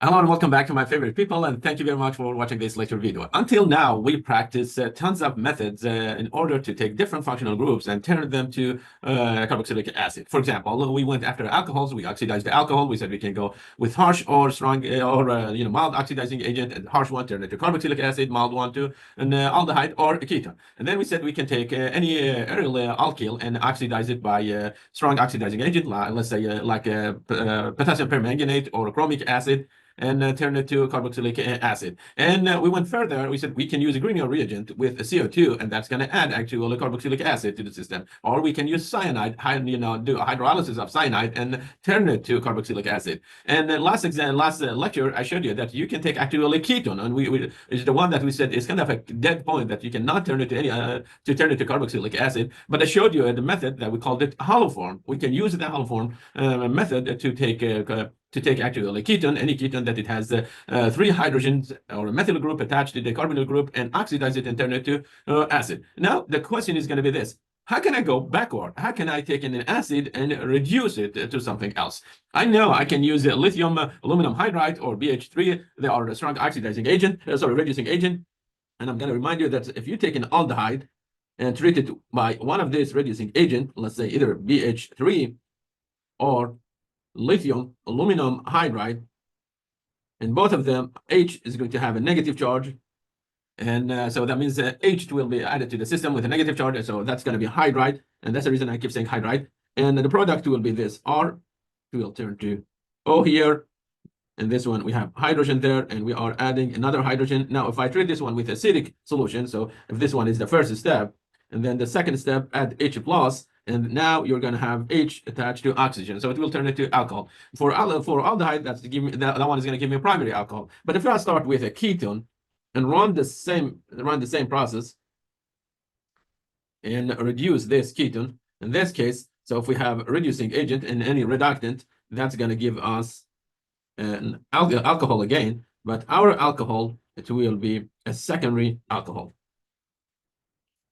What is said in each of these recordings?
Hello and welcome back to my favorite people, and thank you very much for watching this lecture video. Until now, we practiced tons of methods in order to take different functional groups and turn them to carboxylic acid. For example, we went after alcohols. We oxidized the alcohol. We said we can go with harsh or strong or mild oxidizing agent, and harsh one turn it to carboxylic acid, mild one to an aldehyde or a ketone. And then we said we can take any aryl alkyl and oxidize it by strong oxidizing agent, let's say potassium permanganate or chromic acid, and turn it to carboxylic acid. And we went further. We said we can use a Grignard reagent with a CO2, and that's going to add actually carboxylic acid to the system. Or we can use cyanide, do a hydrolysis of cyanide and turn it to carboxylic acid. And last lecture, I showed you that you can take actually ketone, and is the one that we said is kind of a dead point that you cannot turn it to turn it to carboxylic acid. But I showed you the method that we called it hollow form. We can use the hollow form method to take actually a ketone, any ketone that it has 3 hydrogens or a methyl group attached to the carbonyl group, and oxidize it and turn it to acid. Now, the question is going to be this. How can I go backward? How can I take an acid and reduce it to something else? I know I can use lithium aluminum hydride or BH3. They are a strong oxidizing agent, reducing agent. And I'm going to remind you that if you take an aldehyde and treat it by one of these reducing agent, let's say either BH3 or lithium aluminum hydride, and both of them, H is going to have a negative charge, and so that means H will be added to the system with a negative charge, so that's going to be hydride, and that's the reason I keep saying hydride. And the product will be this R will turn to O here, and this one we have hydrogen there, and we are adding another hydrogen. Now if I treat this one with acidic solution, so if this one is the first step, and then the second step, add H plus, and now you're going to have H attached to oxygen, so it will turn it to alcohol. For aldehyde, that one is going to give me a primary alcohol. But if I start with a ketone and run the same process and reduce this ketone, in this case, so if we have a reducing agent and any reductant, that's going to give us an alcohol again, but our alcohol, it will be a secondary alcohol.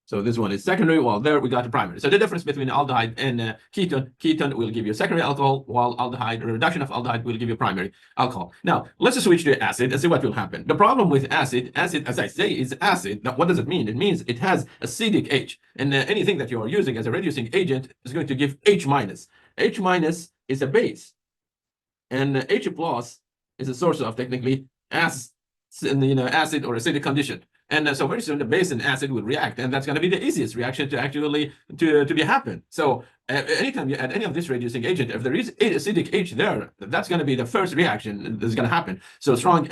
So this one is secondary, while there we got a primary. So the difference between aldehyde and ketone will give you secondary alcohol, while aldehyde, or reduction of aldehyde, will give you primary alcohol. Now, let's switch to acid and see what will happen. The problem with acid, as I say, is acid. Now, what does it mean? It means it has acidic H, and anything that you are using as a reducing agent is going to give H minus. H minus is a base, and H plus is a source of technically acid or acidic condition. And so very soon the base and acid will react, and that's going to be the easiest reaction to actually to be happen. So anytime you add any of this reducing agent, if there is acidic H there, that's going to be the first reaction that's going to happen. So strong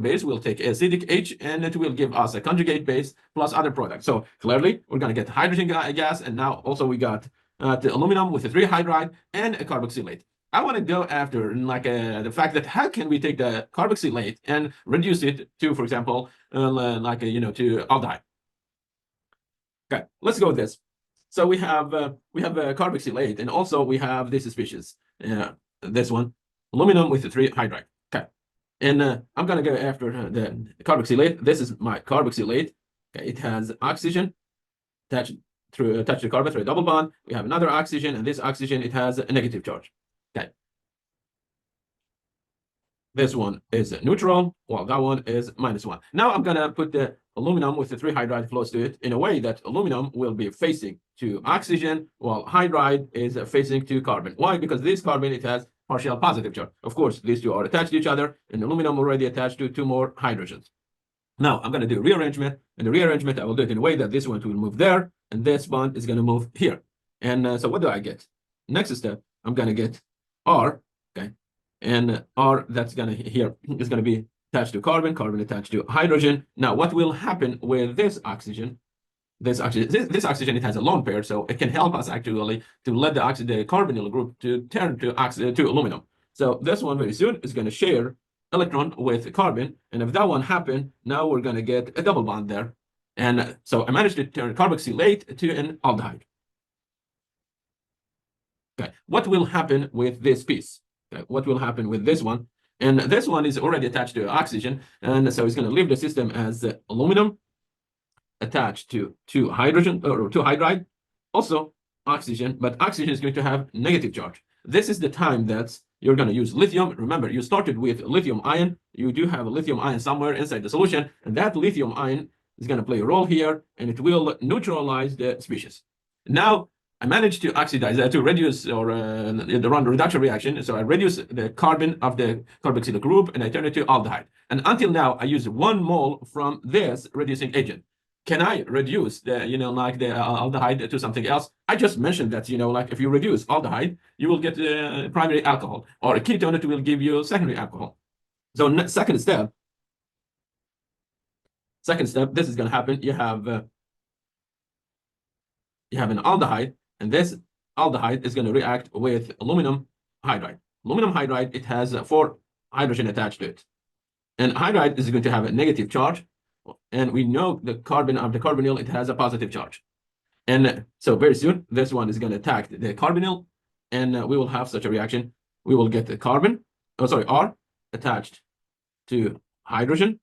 base will take acidic H, and it will give us a conjugate base plus other products. So clearly we're going to get hydrogen gas, and now also we got the aluminum with a 3 hydride and a carboxylate. I want to go after the fact that how can we take the carboxylate and reduce it to, for example, to aldehyde. Okay, let's go with this. So we have a carboxylate, and also we have this species, this one, aluminum with the 3 hydride. Okay, and I'm gonna go after the carboxylate. This is my carboxylate. Okay, it has oxygen attached to carbon through a double bond. We have another oxygen, and this oxygen, it has a negative charge. Okay. This one is neutral, while that one is -1. Now I'm gonna put the aluminum with the 3 hydride close to it in a way that aluminum will be facing to oxygen, while hydride is facing to carbon. Why? Because this carbon, it has partial positive charge. Of course, these two are attached to each other, and aluminum already attached to 2 more hydrogens. Now I'm gonna do rearrangement, and the rearrangement I will do it in a way that this one will move there, and this bond is gonna move here. And so what do I get? Next step, I'm gonna get R, okay, and R that's gonna here is gonna be attached to carbon attached to hydrogen. Now, what will happen with this oxygen? This oxygen, it has a lone pair, so it can help us actually to let the carbonyl group to turn to aluminum. So this one very soon is gonna share electron with carbon, and if that one happen, now we're gonna get a double bond there, and so I managed to turn carboxylate to an aldehyde. Okay, what will happen with this piece? Okay, what will happen with this one? And this one is already attached to oxygen, and so it's going to leave the system as aluminum attached to 2 hydrogen or 2 hydride, also oxygen, but oxygen is going to have negative charge. This is the time that you're going to use lithium. Remember, you started with lithium ion. You do have a lithium ion somewhere inside the solution, and that lithium ion is going to play a role here, and it will neutralize the species. Now, I managed to oxidize to reduce or run reduction reaction. So I reduce the carbon of the carboxylic group and I turn it to aldehyde. And until now, I use 1 mole from this reducing agent. Can I reduce the, like the aldehyde to something else? I just mentioned that, like if you reduce aldehyde, you will get primary alcohol, or a ketone, it will give you secondary alcohol. So second step, this is going to happen. You have an aldehyde, and this aldehyde is going to react with aluminum hydride. Aluminum hydride, it has 4 hydrogen attached to it. And hydride is going to have a negative charge. And we know the carbon of the carbonyl, it has a positive charge. And so very soon, this one is going to attack the carbonyl, and we will have such a reaction. We will get the R attached to hydrogen.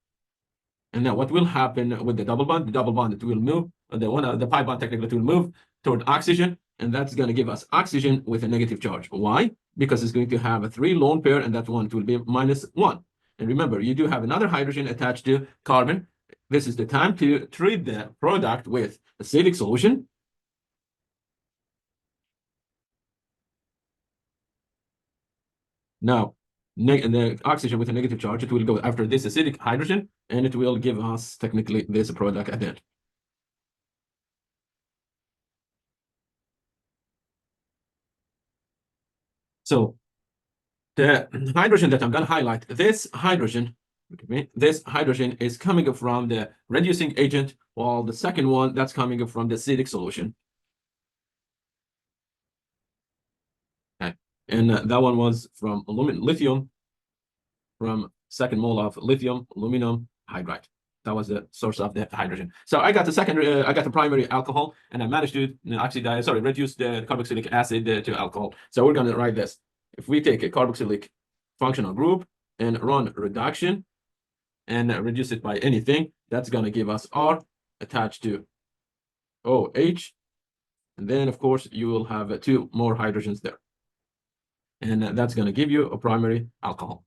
And now what will happen with the double bond? The double bond, it will move, the pi bond technically, it will move toward oxygen, and that's going to give us oxygen with a negative charge. Why? Because it's going to have a 3 lone pair, and that one will be -1. And remember, you do have another hydrogen attached to carbon. This is the time to treat the product with acidic solution. Now, the oxygen with a negative charge, it will go after this acidic hydrogen, and it will give us technically this product at the end. So the hydrogen that I'm going to highlight, this hydrogen is coming from the reducing agent, while the second one, that's coming from the acidic solution. Okay. And that one was from lithium, from second mole of lithium aluminum hydride. That was the source of the hydrogen. So I got the I got the primary alcohol, and I managed to reduce the carboxylic acid to alcohol. So we're going to write this. If we take a carboxylic functional group and run reduction and reduce it by anything, that's going to give us R attached to OH. And then, of course, you will have 2 more hydrogens there. And that's going to give you a primary alcohol.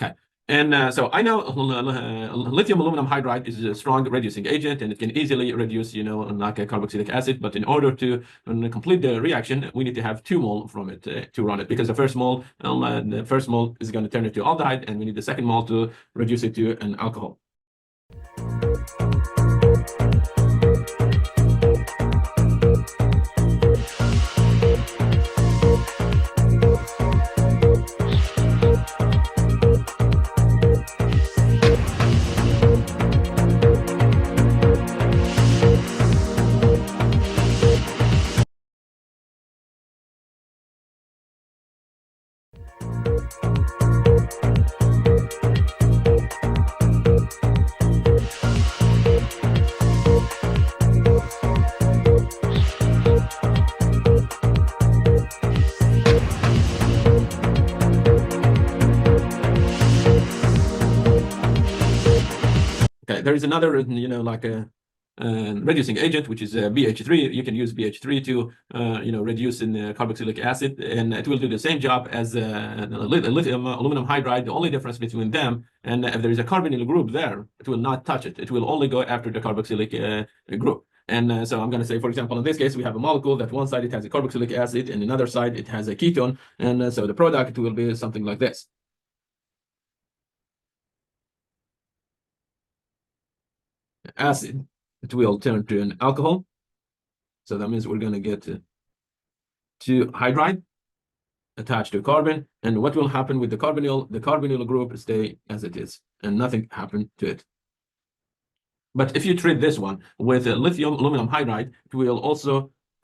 Okay. And so I know lithium aluminum hydride is a strong reducing agent, and it can easily reduce, like a carboxylic acid. But in order to complete the reaction, we need to have 2 mole from it to run it, because the first mole is going to turn it to aldehyde, and we need the second mole to reduce it to an alcohol. There is another, like a reducing agent, which is BH3. You can use BH3 to, reduce in carboxylic acid, and it will do the same job as lithium aluminum hydride. The only difference between them, and if there is a carbonyl group there, it will not touch it. It will only go after the carboxylic group. And so I'm going to say, for example, in this case, we have a molecule that one side it has a carboxylic acid, and another side it has a ketone, and so the product will be something like this. Acid, it will turn to an alcohol. So that means we're going to get 2 hydride attached to carbon. And what will happen with the carbonyl group stay as it is, and nothing happened to it. But if you treat this one with lithium aluminum hydride, it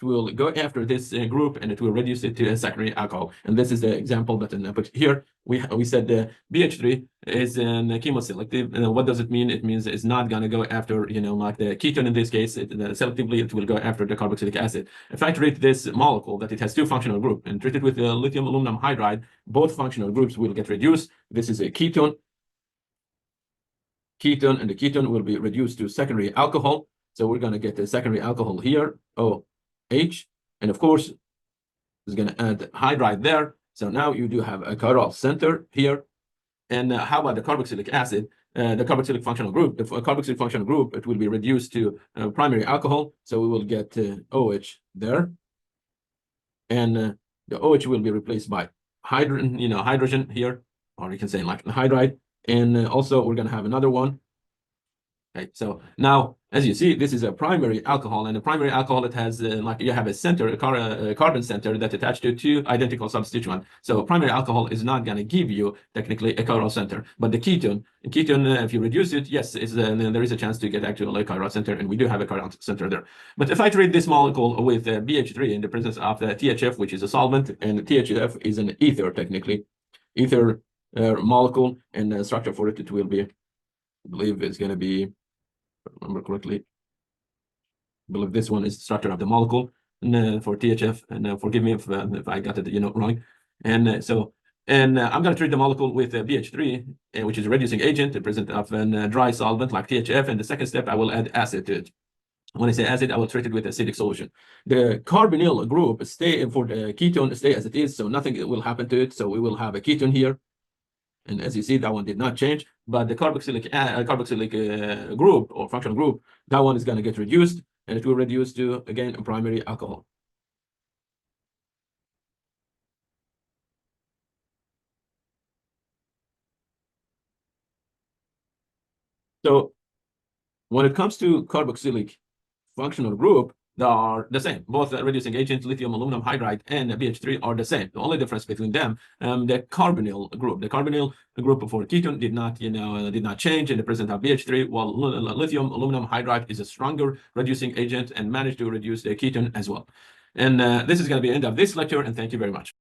will go after this group, and it will reduce it to a secondary alcohol. And this is the example that I put here. We said the BH3 is an chemoselective. And what does it mean? It means it's not going to go after, like the ketone in this case. Selectively, it will go after the carboxylic acid. If I treat this molecule that it has 2 functional groups and treat it with the lithium aluminum hydride, both functional groups will get reduced. This is a ketone, and the ketone will be reduced to secondary alcohol. So we're going to get the secondary alcohol here, OH, and of course, it's going to add hydride there. So now you do have a chiral center here. And how about the carboxylic acid? The carboxylic functional group, if a carboxylic functional group, it will be reduced to primary alcohol. So we will get OH there. And the OH will be replaced by hydrogen here, or you can say like hydride. And also we're going to have another one. Okay, so now, as you see, this is a primary alcohol, and a primary alcohol, it has like you have a center, a carbon center that's attached to two identical substituents. So primary alcohol is not going to give you technically a chiral center, but the ketone, if you reduce it, yes, then there is a chance to get actually a chiral center, and we do have a chiral center there. But if I treat this molecule with BH3 in the presence of the THF, which is a solvent, and THF is an ether, technically, ether molecule, and the structure for it will be, I believe it's going to be, remember correctly, I believe this one is the structure of the molecule and for THF, and forgive me if I got it wrong. And I'm going to treat the molecule with BH3, which is a reducing agent present of a dry solvent like THF. And the second step, I will add acid to it. When I say acid, I will treat it with acidic solution. The carbonyl group for the ketone stay as it is, so nothing will happen to it. So we will have a ketone here. And as you see, that one did not change, but the carboxylic group or functional group, that one is going to get reduced, and it will reduce to, again, a primary alcohol. So when it comes to carboxylic functional group, they are the same. Both reducing agents, lithium aluminum hydride, and BH3 are the same. The only difference between them, the carbonyl group for ketone did not change in the presence of BH3, while lithium aluminum hydride is a stronger reducing agent and managed to reduce the ketone as well. And this is going to be the end of this lecture, and thank you very much.